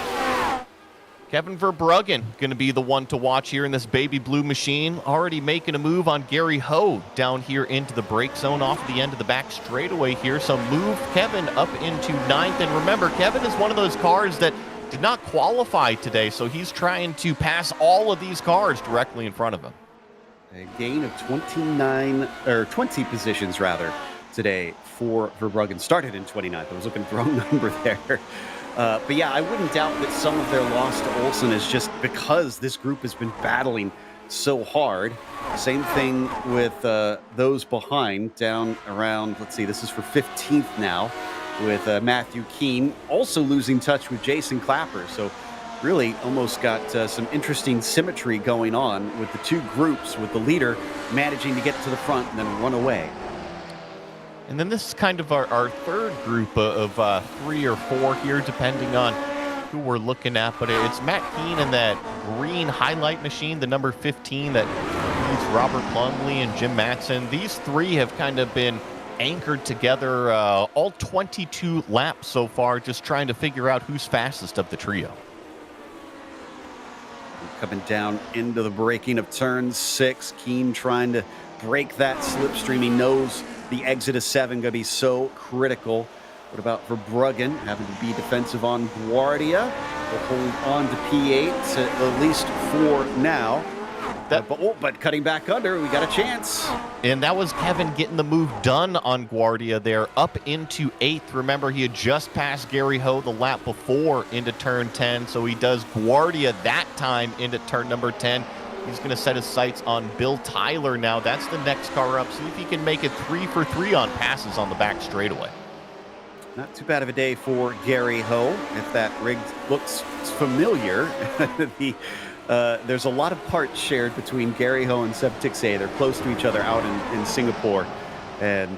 Kevin Verbruggen going to be the one to watch here in this baby blue machine. Already making a move on Gary Ho down here into the brake zone off the end of the back straightaway here. So move Kevin up into 9th. And remember, Kevin is one of those cars that did not qualify today, so he's trying to pass all of these cars directly in front of him. A gain of 20 positions rather today for Verbruggen. Started in 29th. I was looking at the wrong number there. But yeah, I wouldn't doubt that some of their loss to Olsen is just because this group has been battling so hard. Same thing with those behind down around, let's see, this is for 15th now, with Matthew Keane also losing touch with Jason Clapper. So really almost got some interesting symmetry going on with the two groups, with the leader managing to get to the front and then run away. And then this is kind of our third group of 3 or 4 here, depending on who we're looking at. But it's Matt Keane in that green highlight machine, the number 15 that leads Robert Plumley and Jim Matson. These 3 have kind of been anchored together all 22 laps so far, just trying to figure out who's fastest of the trio. Coming down into the braking of turn 6, Keane trying to break that slipstream. He knows the exit of 7 going to be so critical. What about Verbruggen having to be defensive on Guardia? We'll hold on to P8 at least for now. But cutting back under, we got a chance. And that was Kevin getting the move done on Guardia there, up into 8th. Remember, he had just passed Gary Ho the lap before into turn 10, so he does Guardia that time into turn number 10. He's going to set his sights on Bill Tyler now. That's the next car up. See if he can make it 3 for 3 on passes on the back straightaway. Not too bad of a day for Gary Ho. If that rig looks familiar, there's a lot of parts shared between Gary Ho and Seb Tixier. They're close to each other out in Singapore, and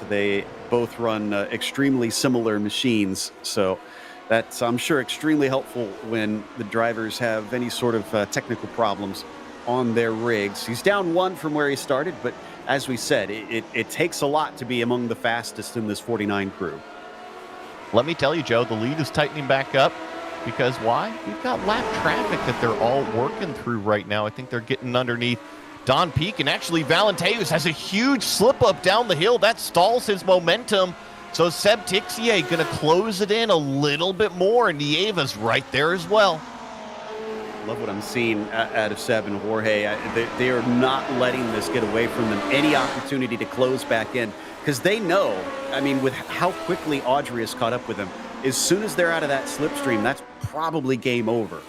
they both run extremely similar machines. So that's, I'm sure, extremely helpful when the drivers have any sort of technical problems on their rigs. He's down 1 from where he started, but as we said, it takes a lot to be among the fastest in this 49 crew. Let me tell you, Joe, the lead is tightening back up because why? We've got lap traffic that they're all working through right now. I think they're getting underneath Don Peak, and actually Valenteus has a huge slip up down the hill. That stalls his momentum. So Seb Tixier going to close it in a little bit more, and Nieva's right there as well. Love what I'm seeing out of Seb and Jorge. They are not letting this get away from them. Any opportunity to close back in, because they know, I mean, with how quickly Audrey has caught up with them, as soon as they're out of that slipstream, that's probably game over.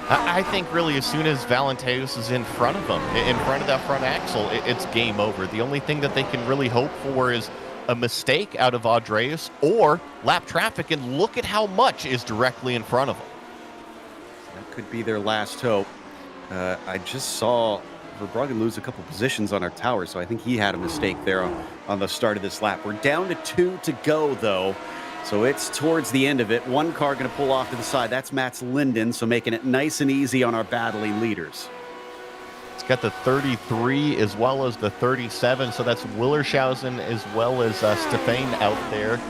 I think really as soon as Valenteus is in front of them, in front of that front axle, it's game over. The only thing that they can really hope for is a mistake out of Andreas or lap traffic, and look at how much is directly in front of them. That could be their last hope. I just saw Verbruggen lose a couple positions on our tower, so I think he had a mistake there on the start of this lap. We're down to 2 to go, though, so it's towards the end of it. One car going to pull off to the side. That's Mats Linden, so making it nice and easy on our battling leaders. It's got the 33 as well as the 37, so that's Willershausen as well as Stefan out there.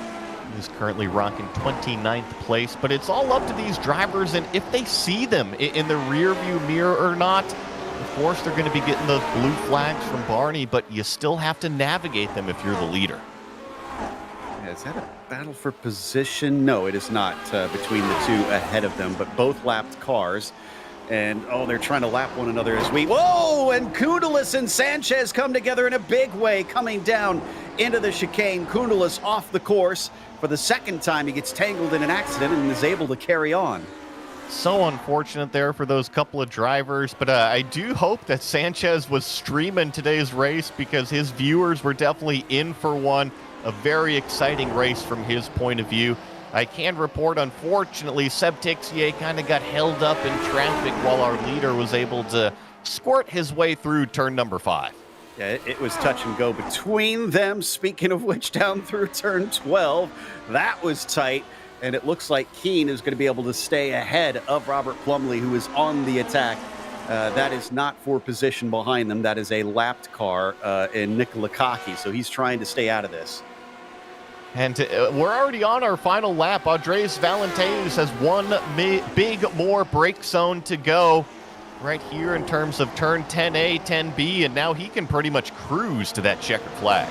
He's currently rocking 29th place, but it's all up to these drivers, and if they see them in the rear view mirror or not. Of course, they're going to be getting those blue flags from Barney, but you still have to navigate them if you're the leader. Yeah, is that a battle for position? No, it is not between the two ahead of them, but both lapped cars. And, oh, they're trying to lap one another as we... Whoa! And Koundalis and Sanchez come together in a big way, coming down into the chicane. Koundalis off the course. For the second time, he gets tangled in an accident and is able to carry on. So unfortunate there for those couple of drivers, but I do hope that Sanchez was streaming today's race because his viewers were definitely in for one. A very exciting race from his point of view. I can report, unfortunately, Seb Tixier kind of got held up in traffic while our leader was able to squirt his way through turn number 5. Yeah, it was touch and go between them. Speaking of which, down through turn 12, that was tight. And it looks like Keane is going to be able to stay ahead of Robert Plumley, who is on the attack. That is not for position behind them. That is a lapped car in Nikola Kaki, so he's trying to stay out of this. And we're already on our final lap. Andres Valenteus has one big more brake zone to go right here in terms of turn 10A, 10B, and now he can pretty much cruise to that checkered flag.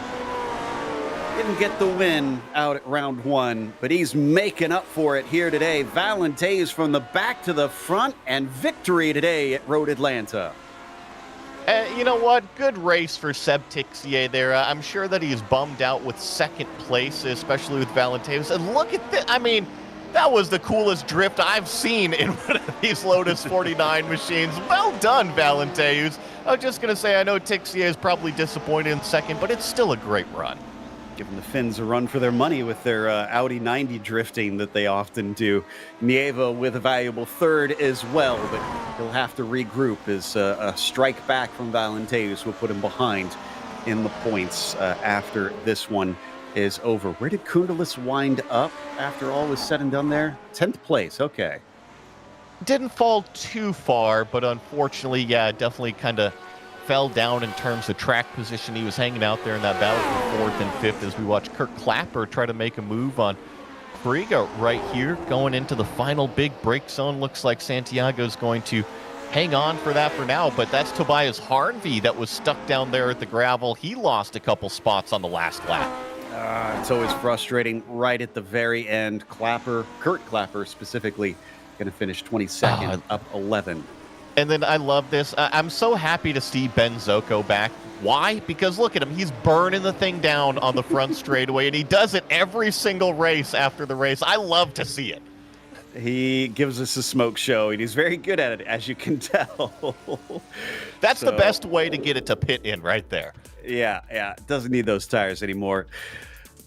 Didn't get the win out at round 1, but he's making up for it here today. Valenteus from the back to the front, and victory today at Road Atlanta. You know what? Good race for Seb Tixier there. I'm sure that he's bummed out with second place, especially with Valenteus. And look at this. I mean, that was the coolest drift I've seen in one of these Lotus 49 machines. Well done, Valenteus. I was just going to say, I know Tixier is probably disappointed in second, but it's still a great run. Giving the Finns a run for their money with their Audi 90 drifting that they often do. Nieva with a valuable third as well, but he'll have to regroup as a strike back from Valenteus will put him behind in the points after this one is over. Where did Koundalis wind up after all was said and done there? 10th place, okay. Didn't fall too far, but unfortunately, yeah, definitely kind of fell down in terms of track position. He was hanging out there in that battle for 4th and 5th as we watch Kirk Clapper try to make a move on Frigo right here going into the final big break zone. Looks like Santiago's going to hang on for that for now, but that's Tobias Harnvey that was stuck down there at the gravel. He lost a couple spots on the last lap. It's always frustrating right at the very end. Kurt Clapper specifically, going to finish 22nd, up 11. And then I love this. I'm so happy to see Ben Zocco back. Why? Because look at him. He's burning the thing down on the front straightaway, and he does it every single race after the race. I love to see it. he gives us a smoke show, and he's very good at it, as you can tell. That's the best way to get it to pit in right there. Yeah. Doesn't need those tires anymore.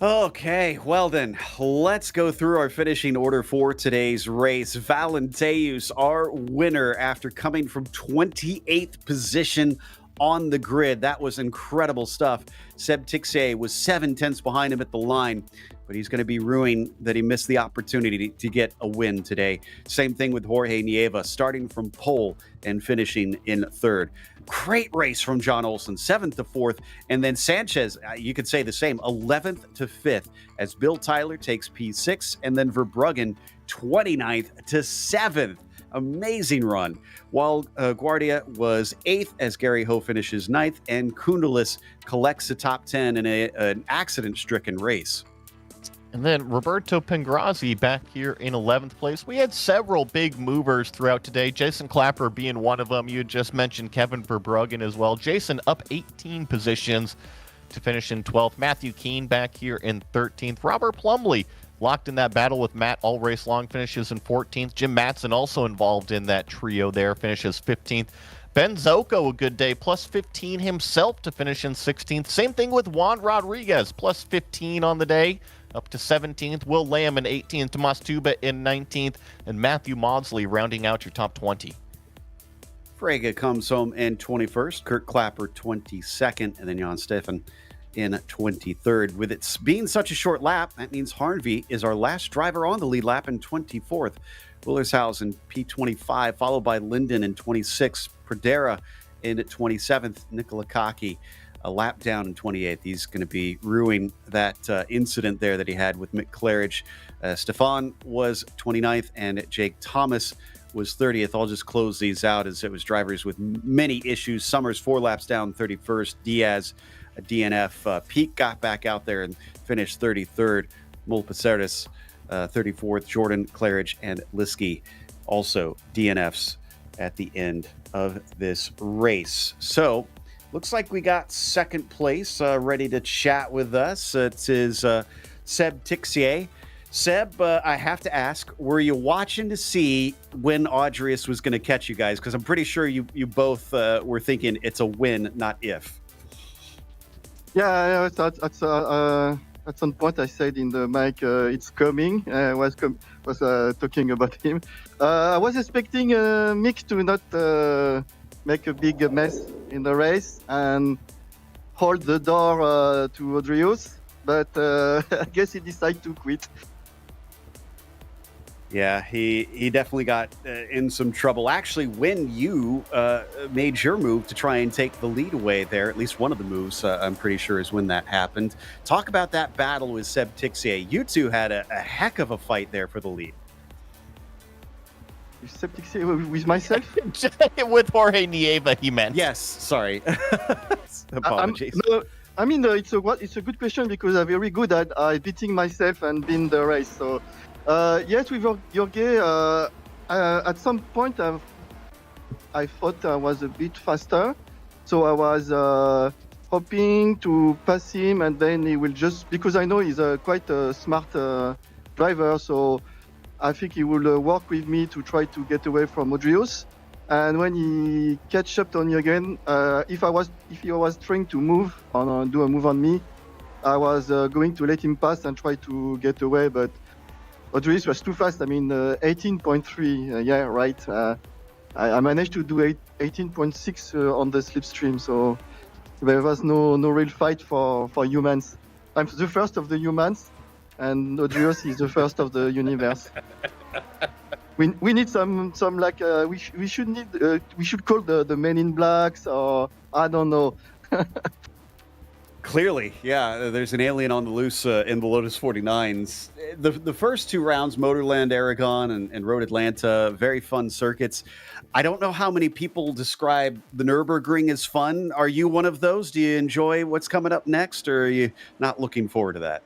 Okay, well then, let's go through our finishing order for today's race. Valenteus, our winner, after coming from 28th position on the grid. That was incredible stuff. Seb Tixier was 7/10 behind him at the line, but he's going to be ruined that he missed the opportunity to get a win today. Same thing with Jorge Nieva, starting from pole and finishing in third. Great race from John Olsen, 7th to 4th. And then Sanchez, you could say the same, 11th to 5th, as Bill Tyler takes P6, and then Verbruggen, 29th to 7th. Amazing run. While Guardia was 8th as Gary Ho finishes 9th, and Kundelis collects the top 10 in an accident-stricken race. And then Roberto Pengrazzi back here in 11th place. We had several big movers throughout today, Jason Clapper being one of them. You had just mentioned Kevin Verbruggen as well. Jason up 18 positions to finish in 12th. Matthew Keane back here in 13th. Robert Plumley locked in that battle with Matt all race long, finishes in 14th. Jim Matson also involved in that trio there, finishes 15th. Ben Zocco, a good day, plus 15 himself to finish in 16th. Same thing with Juan Rodriguez, plus 15 on the day, up to 17th. Will Lamb in 18th, Tomas Tuba in 19th, and Matthew Maudsley rounding out your top 20. Frege comes home in 21st, Kurt Clapper 22nd, and then Jan Stefan in 23rd. With it being such a short lap, that means Harnvey is our last driver on the lead lap in 24th. Willershausen P25, followed by Linden in 26th. Pradera in 27th. Nicola Kaki a lap down in 28th. He's going to be ruining that incident there that he had with Mick Claridge. Stefan was 29th, and Jake Thomas was 30th. I'll just close these out as it was drivers with many issues. Summers 4 laps down, 31st. Diaz, a DNF. Pete got back out there and finished 33rd. Mulpaceres, 34th. Jordan, Claridge, and Liskey also DNFs at the end of this race. So, looks like we got second place ready to chat with us. It is Seb Tixier. Seb, I have to ask, were you watching to see when Audrius was going to catch you guys? Because I'm pretty sure you both were thinking it's a win, not if. Yeah, at some point I said in the mic, it's coming. I was talking about him. I was expecting Mick to not make a big mess in the race and hold the door to Audrius, but I guess he decided to quit. Yeah, he definitely got in some trouble. Actually, when you made your move to try and take the lead away there, at least one of the moves, I'm pretty sure, is when that happened. Talk about that battle with Seb Tixier. You two had a heck of a fight there for the lead. Seb Tixier with myself? With Jorge Nieva, he meant. Yes, sorry. Apologies. I mean, it's a good question because I'm very good at beating myself and being the race. So. Yes, with Jorge, at some point I thought I was a bit faster, so I was hoping to pass him, and then he will just, because I know he's quite a smart driver, so I think he will work with me to try to get away from Audrius. And when he catch up on me again, if he was trying to move do a move on me, I was going to let him pass and try to get away, but Audrius was too fast. I mean, 18.3. Yeah, right. I managed to do 18.6 on the slipstream, so there was no real fight for humans. I'm the first of the humans, and Audrius is the first of the universe. We need some like we should call the Men in Blacks, or I don't know. Clearly, yeah, there's an alien on the loose in the Lotus 49s. The first two rounds, Motorland Aragon and Road Atlanta, very fun circuits. I don't know how many people describe the Nürburgring as fun. Are you one of those? Do you enjoy what's coming up next, or are you not looking forward to that?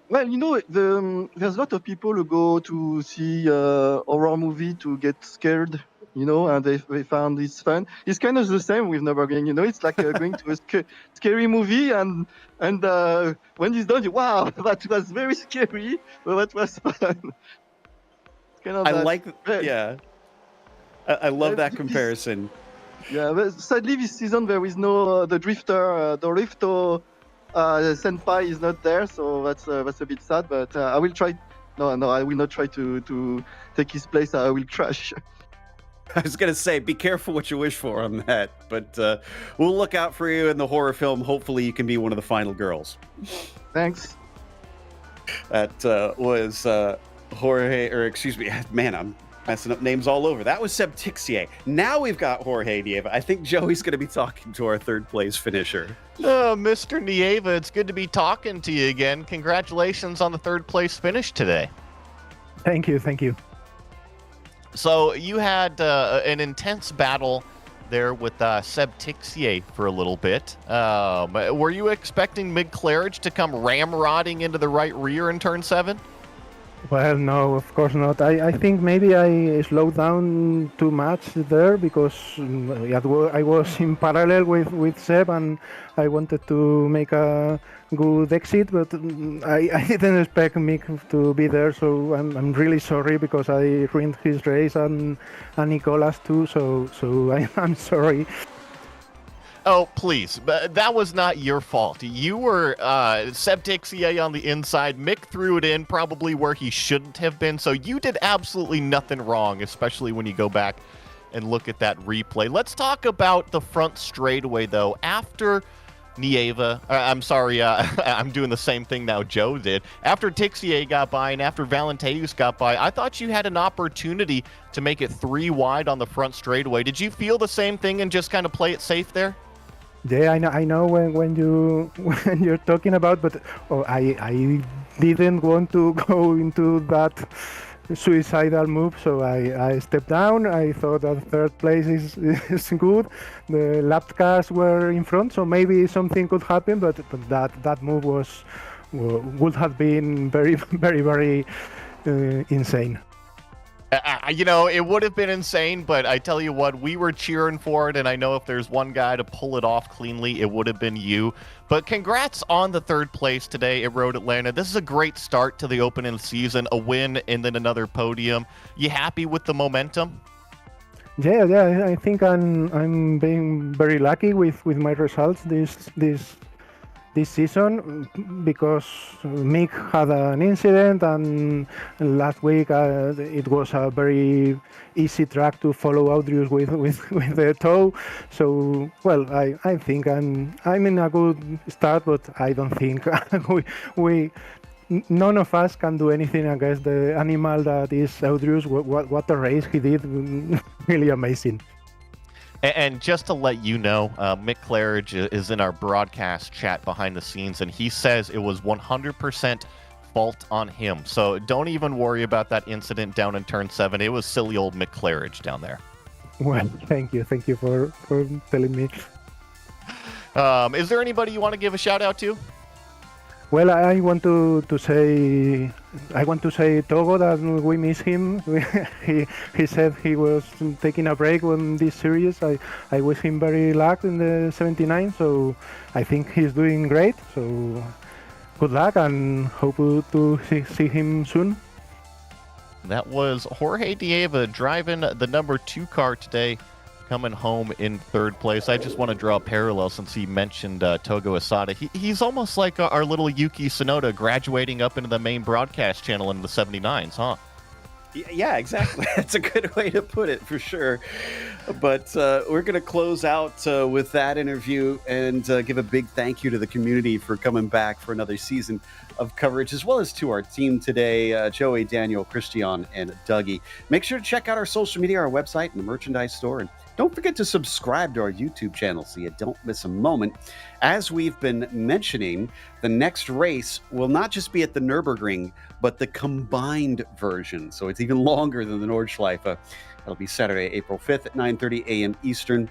Well, there's a lot of people who go to see horror movie to get scared, and they found this fun. It's kind of the same with Nürburgring, it's like going to a scary movie, and when it's done, wow, that was very scary, but that was fun. Cannot I that. like, yeah. I love that This- comparison. Yeah, but sadly this season there is no the drifter, the Rifto senpai is not there, so that's a bit sad. But I will try. No, I will not try to take his place. I will crash. I was going to say, be careful what you wish for on that, but we'll look out for you in the horror film. Hopefully you can be one of the final girls. Thanks. That was Jorge, or excuse me, man, I'm messing up names all over. That was Seb Tixier. Now we've got Jorge Nieva. I think Joey's going to be talking to our third place finisher. Mr. Nieva, it's good to be talking to you again. Congratulations on the third place finish today. Thank you. So you had an intense battle there with Seb Tixier for a little bit. Were you expecting Mick Claridge to come ramrodding into the right rear in turn 7? Well, no, of course not. I think maybe I slowed down too much there because I was in parallel with Seb and I wanted to make a good exit, but I didn't expect Mick to be there, so I'm really sorry because I ruined his race and Nicolas too, so I'm sorry. Oh, please. But that was not your fault. You were Seb Tixier on the inside. Mick threw it in probably where he shouldn't have been. So you did absolutely nothing wrong, especially when you go back and look at that replay. Let's talk about the front straightaway, though. After Nieva, I'm doing the same thing now Joe did. After Tixier got by and after Valenteus got by, I thought you had an opportunity to make it 3 wide on the front straightaway. Did you feel the same thing and just kind of play it safe there? Yeah, I know when you're talking about, but I didn't want to go into that suicidal move, so I stepped down. I thought that third place is good. The lap cars were in front, so maybe something could happen, but that move would have been very, very, very insane. It would have been insane, but I tell you what, we were cheering for it, and I know if there's one guy to pull it off cleanly, it would have been you. But congrats on the third place today at Road Atlanta. This is a great start to the opening season, a win and then another podium. You happy with the momentum? Yeah, I think I'm being very lucky with my results this season because Mick had an incident and last week it was a very easy track to follow Audrius with the toe. So well, I think I'm in a good start, but I don't think we none of us can do anything against the animal that is Audrius. What a race he did, really amazing. And just to let you know, Mick Claridge is in our broadcast chat behind the scenes, and he says it was 100% fault on him. So don't even worry about that incident down in turn 7. It was silly old Mick Claridge down there. Well, thank you for telling me. Is there anybody you want to give a shout out to? Well, I want to say Togo that we miss him. He said he was taking a break on this series. I wish him very luck in the 79. So I think he's doing great. So good luck and hope to see him soon. That was Jorge Nieva driving the number 2 car today, coming home in third place. I just want to draw a parallel since he mentioned Togo Asada. He's almost like our little Yuki Tsunoda graduating up into the main broadcast channel in the 79s, huh? Yeah, exactly. That's a good way to put it, for sure. But we're going to close out with that interview and give a big thank you to the community for coming back for another season of coverage, as well as to our team today, Joey, Daniel, Christian, and Dougie. Make sure to check out our social media, our website, and the merchandise store. And don't forget to subscribe to our YouTube channel so you don't miss a moment. As we've been mentioning, the next race will not just be at the Nürburgring, but the combined version. So it's even longer than the Nordschleife. It'll be Saturday, April 5th at 9:30 a.m. Eastern.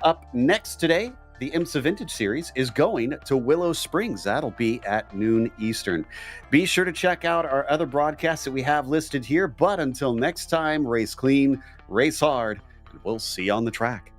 Up next today, the IMSA Vintage Series is going to Willow Springs. That'll be at noon Eastern. Be sure to check out our other broadcasts that we have listed here. But until next time, race clean, race hard, and we'll see you on the track.